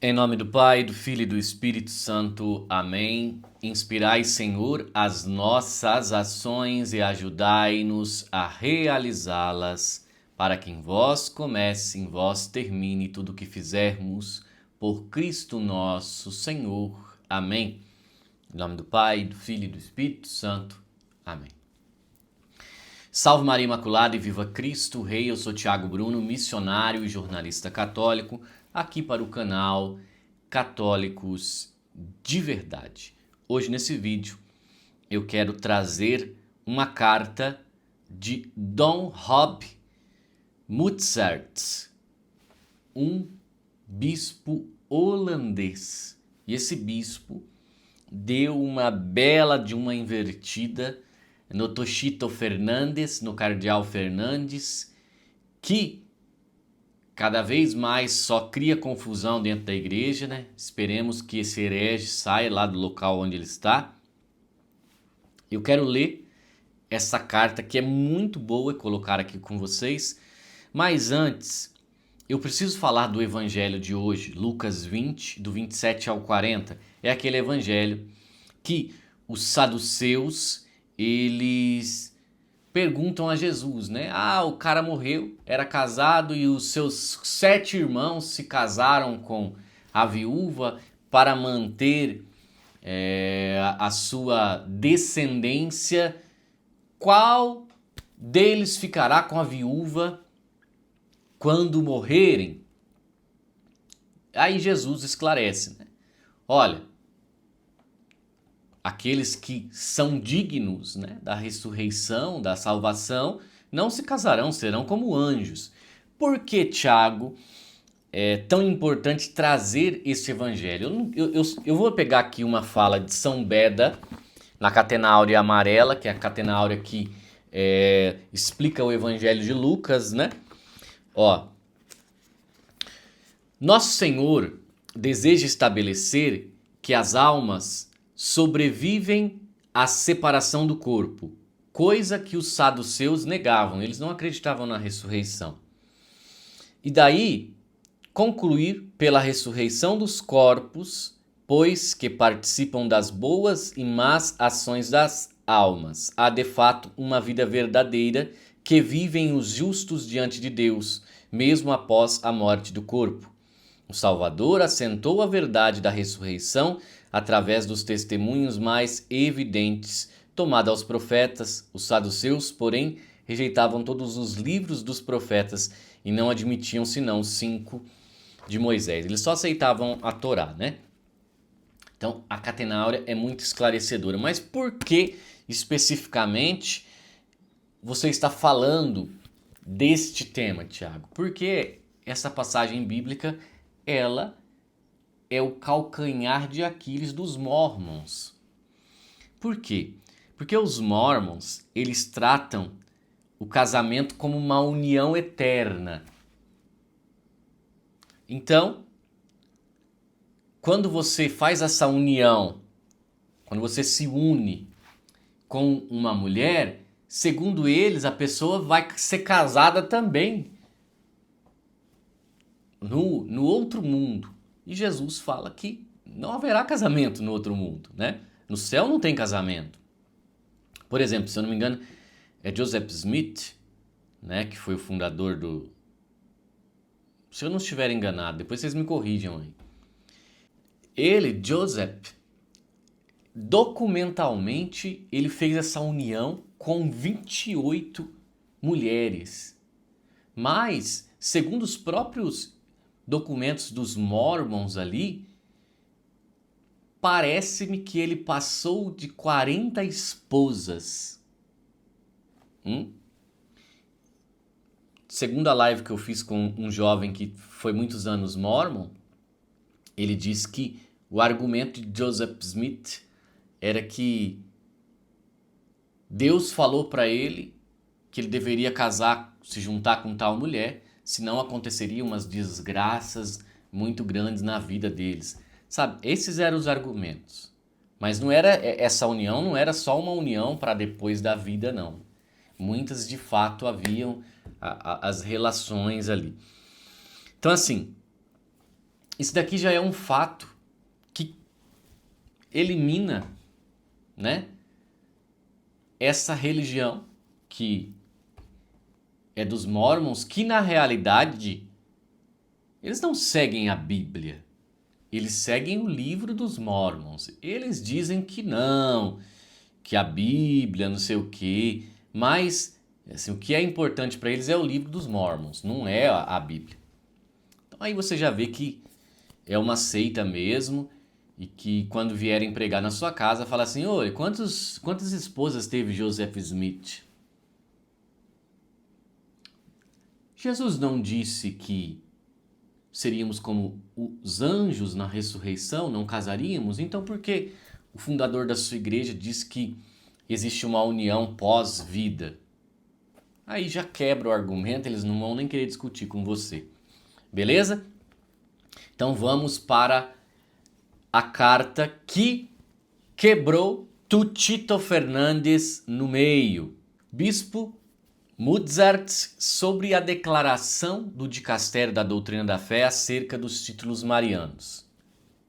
Em nome do Pai, do Filho e do Espírito Santo. Amém. Inspirai, Senhor, as nossas ações e ajudai-nos a realizá-las, para que em vós comece, em vós termine tudo o que fizermos, por Cristo nosso Senhor. Amém. Em nome do Pai, do Filho e do Espírito Santo. Amém. Salve Maria Imaculada e viva Cristo Rei. Eu sou Tiago Bruno, missionário e jornalista católico, aqui para o canal Católicos de Verdade. Hoje nesse vídeo eu quero trazer uma carta de Dom Rob Mozart, um bispo holandês. E esse bispo deu uma bela de uma invertida no Toshito Fernandes, no Cardeal Fernandes, que cada vez mais só cria confusão dentro da igreja, né? Esperemos que esse herege saia lá do local onde ele está. Eu quero ler essa carta que é muito boa e colocar aqui com vocês. Mas antes, eu preciso falar do evangelho de hoje, Lucas 20, do 27 ao 40. É aquele evangelho que os saduceus, eles perguntam a Jesus, né? O cara morreu, era casado e os seus 7 irmãos se casaram com a viúva para manter a sua descendência. Qual deles ficará com a viúva quando morrerem? Aí Jesus esclarece, né? Olha, aqueles que são dignos, né, da ressurreição, da salvação, não se casarão, serão como anjos. Por que, Tiago, é tão importante trazer este evangelho? Eu vou pegar aqui uma fala de São Beda, na Catena Áurea Amarela, que é a Catena Áurea que explica o evangelho de Lucas, né? Nosso Senhor deseja estabelecer que as almas sobrevivem à separação do corpo, coisa que os saduceus negavam, eles não acreditavam na ressurreição. E daí, concluir pela ressurreição dos corpos, pois que participam das boas e más ações das almas. Há de fato uma vida verdadeira que vivem os justos diante de Deus, mesmo após a morte do corpo. O Salvador assentou a verdade da ressurreição através dos testemunhos mais evidentes tomados aos profetas. Os saduceus, porém, rejeitavam todos os livros dos profetas e não admitiam senão os 5 de Moisés. Eles só aceitavam a Torá, né? Então, a Catena Áurea é muito esclarecedora. Mas por que, especificamente, você está falando deste tema, Tiago? Porque essa passagem bíblica, ela é o calcanhar de Aquiles dos Mormons. Por quê? Porque os Mormons, eles tratam o casamento como uma união eterna. Então, quando você faz essa união, quando você se une com uma mulher, segundo eles, a pessoa vai ser casada também no outro mundo. E Jesus fala que não haverá casamento no outro mundo, né? No céu não tem casamento. Por exemplo, se eu não me engano, é Joseph Smith, né, que foi o fundador do... Se eu não estiver enganado, depois vocês me corrijam aí. Ele, Joseph, documentalmente, ele fez essa união com 28 mulheres. Mas, segundo os próprios documentos dos Mormons ali, parece-me que ele passou de 40 esposas. Segundo a live que eu fiz com um jovem que foi muitos anos Mormon, ele disse que o argumento de Joseph Smith era que Deus falou para ele que ele deveria casar, se juntar com tal mulher, senão aconteceriam umas desgraças muito grandes na vida deles. Sabe, esses eram os argumentos. Mas não era, essa união não era só uma união para depois da vida, não. Muitas de fato haviam as relações ali. Então assim, Isso daqui já é um fato que elimina, né, essa religião que é dos Mormons, que na realidade eles não seguem a Bíblia. Eles seguem o livro dos Mormons. Eles dizem que não, que a Bíblia, não sei o quê, mas assim, o que é importante para eles é o livro dos Mormons, não é a Bíblia. Então aí você já vê que é uma seita mesmo e que quando vierem pregar na sua casa, fala assim: "Oi, quantas esposas teve Joseph Smith?" Jesus não disse que seríamos como os anjos na ressurreição, não casaríamos? Então por que o fundador da sua igreja diz que existe uma união pós-vida? Aí já quebra o argumento, eles não vão nem querer discutir com você. Beleza? Então vamos para a carta que quebrou Tuchito Fernandes no meio. Bispo Mozart sobre a declaração do Dicastério da Doutrina da Fé acerca dos títulos marianos.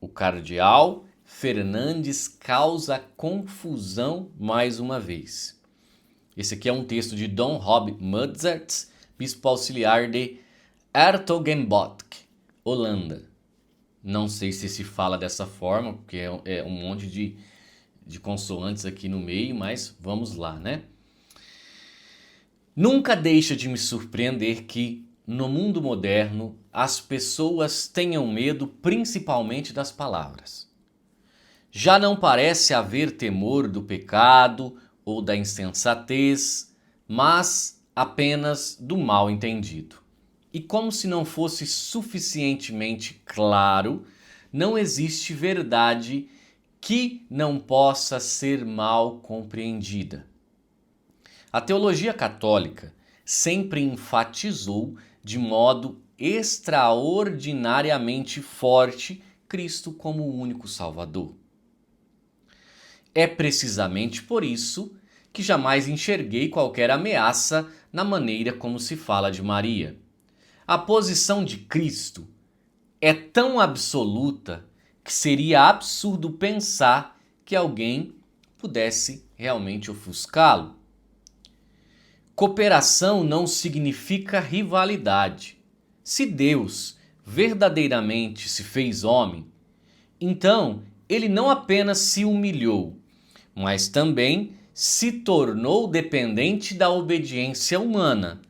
O cardeal Fernandes causa confusão mais uma vez. Esse aqui é um texto de Dom Rob Mozart, bispo auxiliar de Hertogenbosch, Holanda. Não sei se se fala dessa forma, porque é um monte de consoantes aqui no meio, mas vamos lá, né? Nunca deixa de me surpreender que, no mundo moderno, as pessoas tenham medo principalmente das palavras. Já não parece haver temor do pecado ou da insensatez, mas apenas do mal entendido. E como se não fosse suficientemente claro, não existe verdade que não possa ser mal compreendida. A teologia católica sempre enfatizou de modo extraordinariamente forte Cristo como o único Salvador. É precisamente por isso que jamais enxerguei qualquer ameaça na maneira como se fala de Maria. A posição de Cristo é tão absoluta que seria absurdo pensar que alguém pudesse realmente ofuscá-lo. Cooperação não significa rivalidade. Se Deus verdadeiramente se fez homem, então ele não apenas se humilhou, mas também se tornou dependente da obediência humana.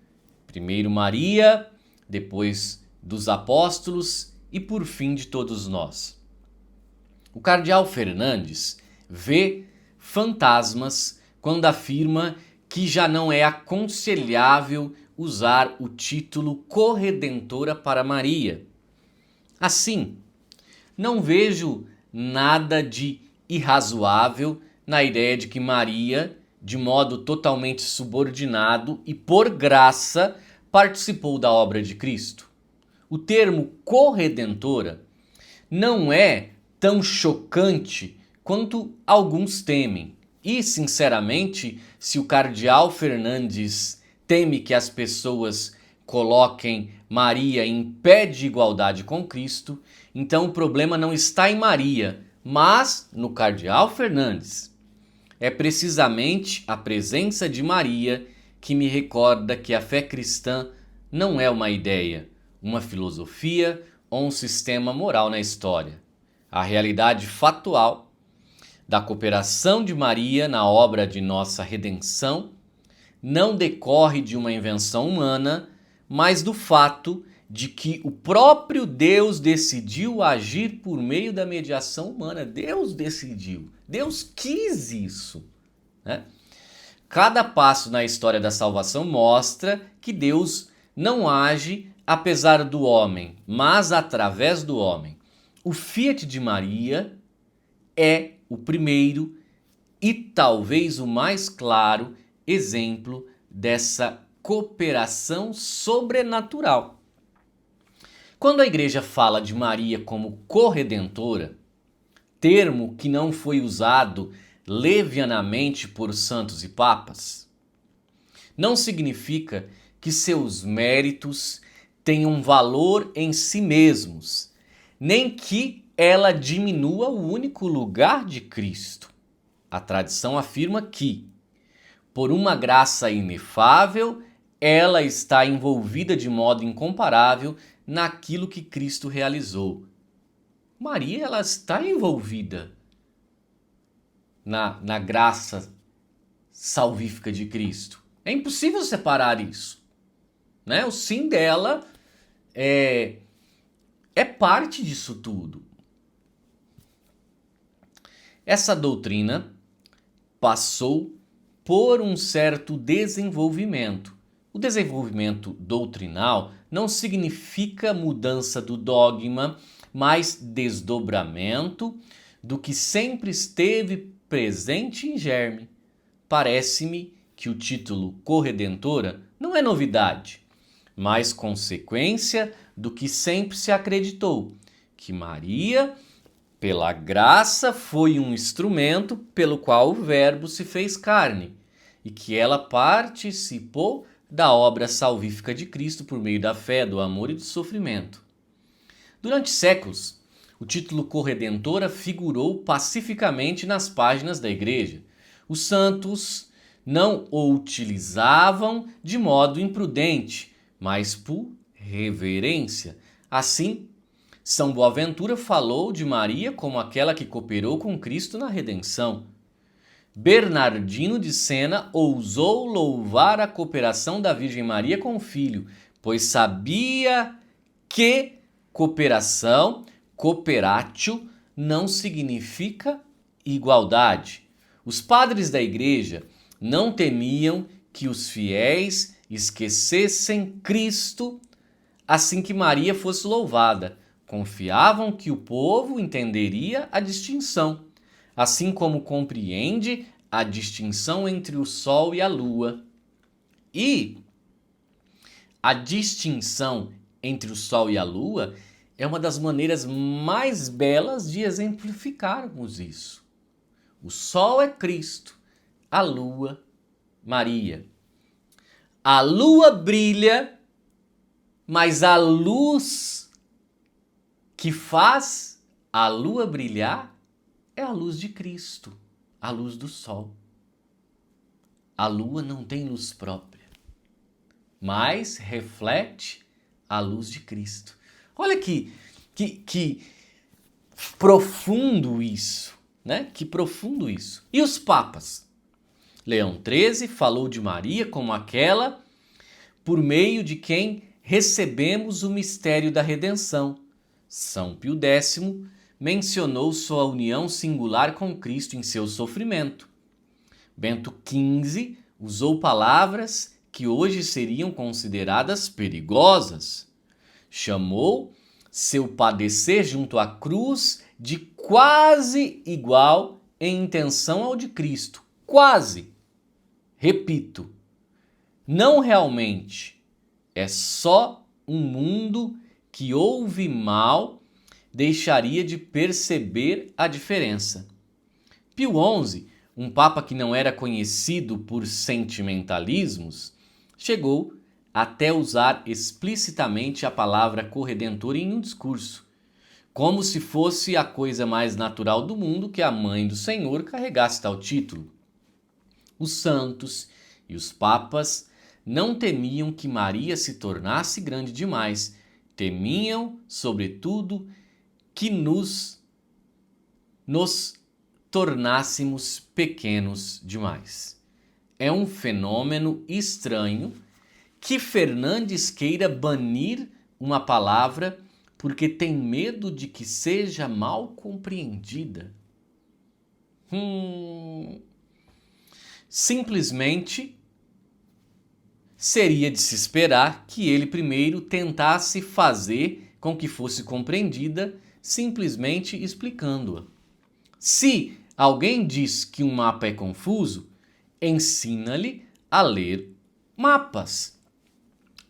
Primeiro Maria, depois dos apóstolos e por fim de todos nós. O cardeal Fernandes vê fantasmas quando afirma que já não é aconselhável usar o título corredentora para Maria. Assim, não vejo nada de irrazoável na ideia de que Maria, de modo totalmente subordinado e por graça, participou da obra de Cristo. O termo corredentora não é tão chocante quanto alguns temem. E, sinceramente, se o cardeal Fernandes teme que as pessoas coloquem Maria em pé de igualdade com Cristo, então o problema não está em Maria, mas no cardeal Fernandes. É precisamente a presença de Maria que me recorda que a fé cristã não é uma ideia, uma filosofia ou um sistema moral na história. A realidade factual da cooperação de Maria na obra de nossa redenção não decorre de uma invenção humana, mas do fato de que o próprio Deus decidiu agir por meio da mediação humana. Deus decidiu, Deus quis isso, né? Cada passo na história da salvação mostra que Deus não age apesar do homem, mas através do homem. O fiat de Maria é o primeiro e talvez o mais claro exemplo dessa cooperação sobrenatural. Quando a igreja fala de Maria como corredentora, termo que não foi usado levianamente por santos e papas, não significa que seus méritos tenham valor em si mesmos, nem que ela diminua o único lugar de Cristo. A tradição afirma que, por uma graça inefável, ela está envolvida de modo incomparável naquilo que Cristo realizou. Maria, ela está envolvida na graça salvífica de Cristo. É impossível separar isso, né? O sim dela é parte disso tudo. Essa doutrina passou por um certo desenvolvimento. O desenvolvimento doutrinal não significa mudança do dogma, mas desdobramento do que sempre esteve presente em germe. Parece-me que o título corredentora não é novidade, mas consequência do que sempre se acreditou, que Maria, pela graça, foi um instrumento pelo qual o Verbo se fez carne e que ela participou da obra salvífica de Cristo por meio da fé, do amor e do sofrimento. Durante séculos, o título corredentora figurou pacificamente nas páginas da Igreja. Os santos não o utilizavam de modo imprudente, mas por reverência. Assim, São Boaventura falou de Maria como aquela que cooperou com Cristo na redenção. Bernardino de Sena ousou louvar a cooperação da Virgem Maria com o Filho, pois sabia que cooperação, cooperatio, não significa igualdade. Os padres da Igreja não temiam que os fiéis esquecessem Cristo assim que Maria fosse louvada. Confiavam que o povo entenderia a distinção, assim como compreende a distinção entre o sol e a lua. E a distinção entre o sol e a lua é uma das maneiras mais belas de exemplificarmos isso. O sol é Cristo, a lua, Maria. A lua brilha, mas a luz que faz a lua brilhar é a luz de Cristo, a luz do sol. A lua não tem luz própria, mas reflete a luz de Cristo. Olha que profundo isso, né? Que profundo isso. E os papas? Leão XIII falou de Maria como aquela por meio de quem recebemos o mistério da redenção. São Pio X mencionou sua união singular com Cristo em seu sofrimento. Bento XV usou palavras que hoje seriam consideradas perigosas. Chamou seu padecer junto à cruz de quase igual em intenção ao de Cristo. Quase. Repito, não realmente. É só um mundo que ouve mal deixaria de perceber a diferença. Pio XI, um papa que não era conhecido por sentimentalismos, chegou até usar explicitamente a palavra corredentor em um discurso, como se fosse a coisa mais natural do mundo que a mãe do Senhor carregasse tal título. Os santos e os papas não temiam que Maria se tornasse grande demais, temiam, sobretudo, que nos tornássemos pequenos demais. É um fenômeno estranho que Fernandes queira banir uma palavra porque tem medo de que seja mal compreendida. Simplesmente seria de se esperar que ele primeiro tentasse fazer com que fosse compreendida, simplesmente explicando-a. Se alguém diz que um mapa é confuso, ensina-lhe a ler mapas.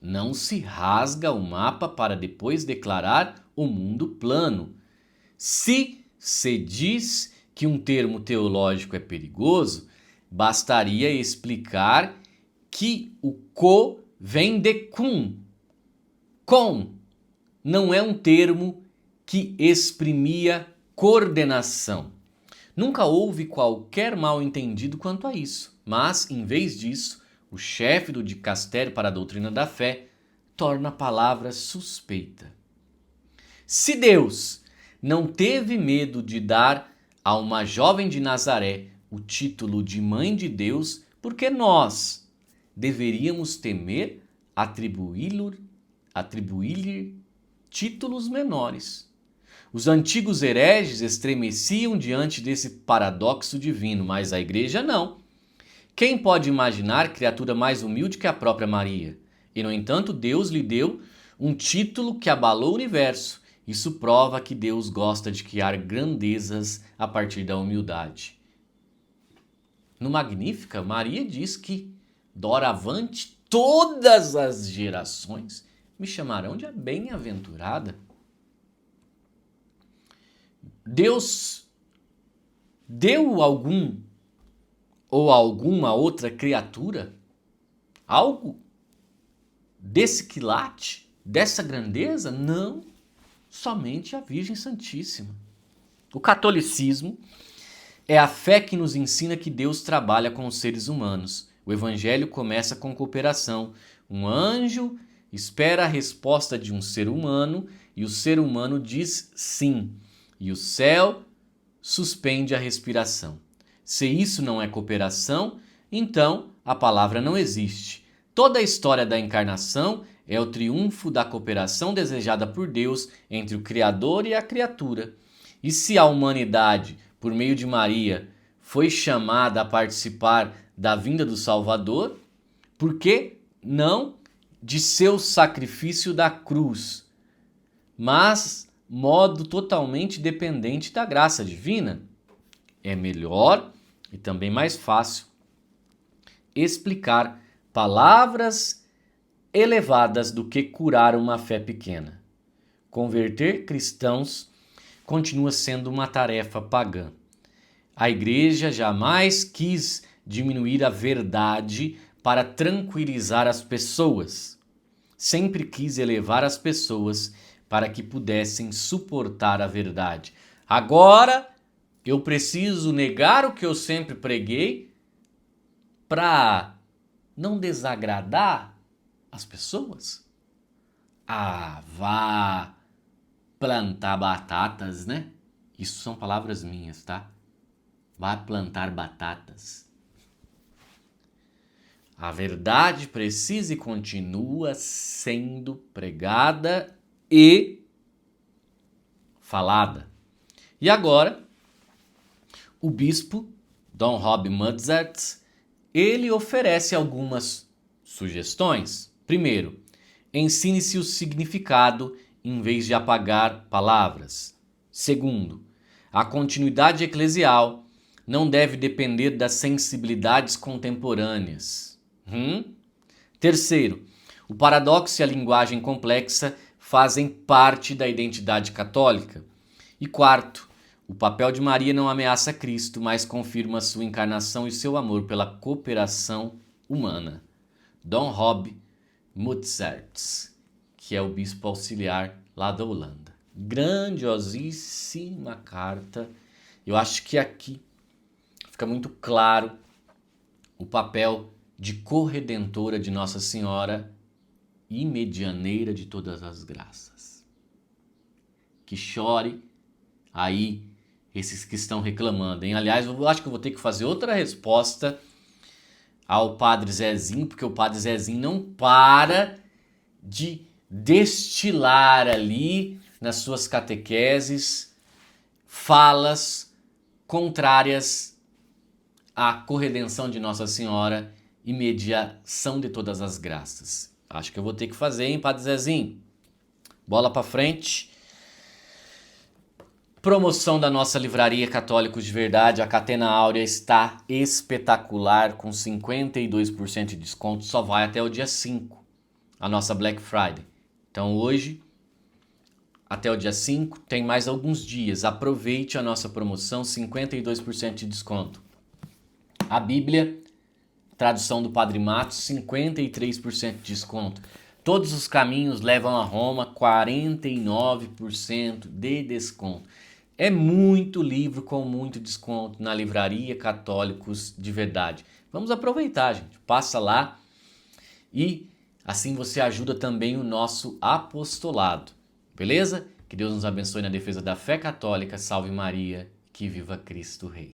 Não se rasga o mapa para depois declarar o mundo plano. Se se diz que um termo teológico é perigoso, bastaria explicar que o co vem de cum. Com não é um termo que exprimia coordenação. Nunca houve qualquer mal-entendido quanto a isso, mas, em vez disso, o chefe do dicastério para a doutrina da fé torna a palavra suspeita. Se Deus não teve medo de dar a uma jovem de Nazaré o título de Mãe de Deus, por que nós deveríamos temer atribuir-lhe títulos menores? Os antigos hereges estremeciam diante desse paradoxo divino, mas a igreja não. Quem pode imaginar criatura mais humilde que a própria Maria? E, no entanto, Deus lhe deu um título que abalou o universo. Isso prova que Deus gosta de criar grandezas a partir da humildade. No Magnífica, Maria diz que, doravante, todas as gerações me chamarão de bem-aventurada. Deus deu algum ou alguma outra criatura algo desse quilate, dessa grandeza? Não, somente a Virgem Santíssima. O catolicismo é a fé que nos ensina que Deus trabalha com os seres humanos. O evangelho começa com cooperação. Um anjo espera a resposta de um ser humano e o ser humano diz sim. E o céu suspende a respiração. Se isso não é cooperação, então a palavra não existe. Toda a história da encarnação é o triunfo da cooperação desejada por Deus entre o Criador e a criatura. E se a humanidade, por meio de Maria, foi chamada a participar da vinda do Salvador, por que não de seu sacrifício da cruz? Mas modo totalmente dependente da graça divina. É melhor e também mais fácil explicar palavras elevadas do que curar uma fé pequena. Converter cristãos continua sendo uma tarefa pagã. A igreja jamais quis diminuir a verdade para tranquilizar as pessoas. Sempre quis elevar as pessoas para que pudessem suportar a verdade. Agora, eu preciso negar o que eu sempre preguei para não desagradar as pessoas? Ah, vá plantar batatas, né? Isso são palavras minhas, tá? Vá plantar batatas. A verdade precisa e continua sendo pregada e falada. E agora, o bispo Don Rob Mozart, ele oferece algumas sugestões. Primeiro, ensine-se o significado em vez de apagar palavras. Segundo, a continuidade eclesial não deve depender das sensibilidades contemporâneas. Terceiro, o paradoxo e a linguagem complexa fazem parte da identidade católica. E quarto, o papel de Maria não ameaça Cristo, mas confirma sua encarnação e seu amor pela cooperação humana. Don Rob Mozart, que é o bispo auxiliar lá da Holanda. Grandiosíssima carta. Eu acho que aqui fica muito claro o papel de corredentora de Nossa Senhora e medianeira de todas as graças. Que chore aí esses que estão reclamando, hein? Aliás, eu acho que eu vou ter que fazer outra resposta ao Padre Zezinho, porque o Padre Zezinho não para de destilar ali nas suas catequeses falas contrárias à corredenção de Nossa Senhora e mediação de todas as graças. Acho que eu vou ter que fazer, hein, Padre Zezinho? Bola pra frente. Promoção da nossa livraria Católicos de Verdade. A Catena Áurea está espetacular, com 52% de desconto. Só vai até o dia 5, a nossa Black Friday. Então hoje, até o dia 5, tem mais alguns dias. Aproveite a nossa promoção, 52% de desconto. A Bíblia, tradução do Padre Matos, 53% de desconto. Todos os caminhos levam a Roma, 49% de desconto. É muito livro com muito desconto na Livraria Católicos de Verdade. Vamos aproveitar, gente. Passa lá e assim você ajuda também o nosso apostolado. Beleza? Que Deus nos abençoe na defesa da fé católica. Salve Maria, que viva Cristo Rei.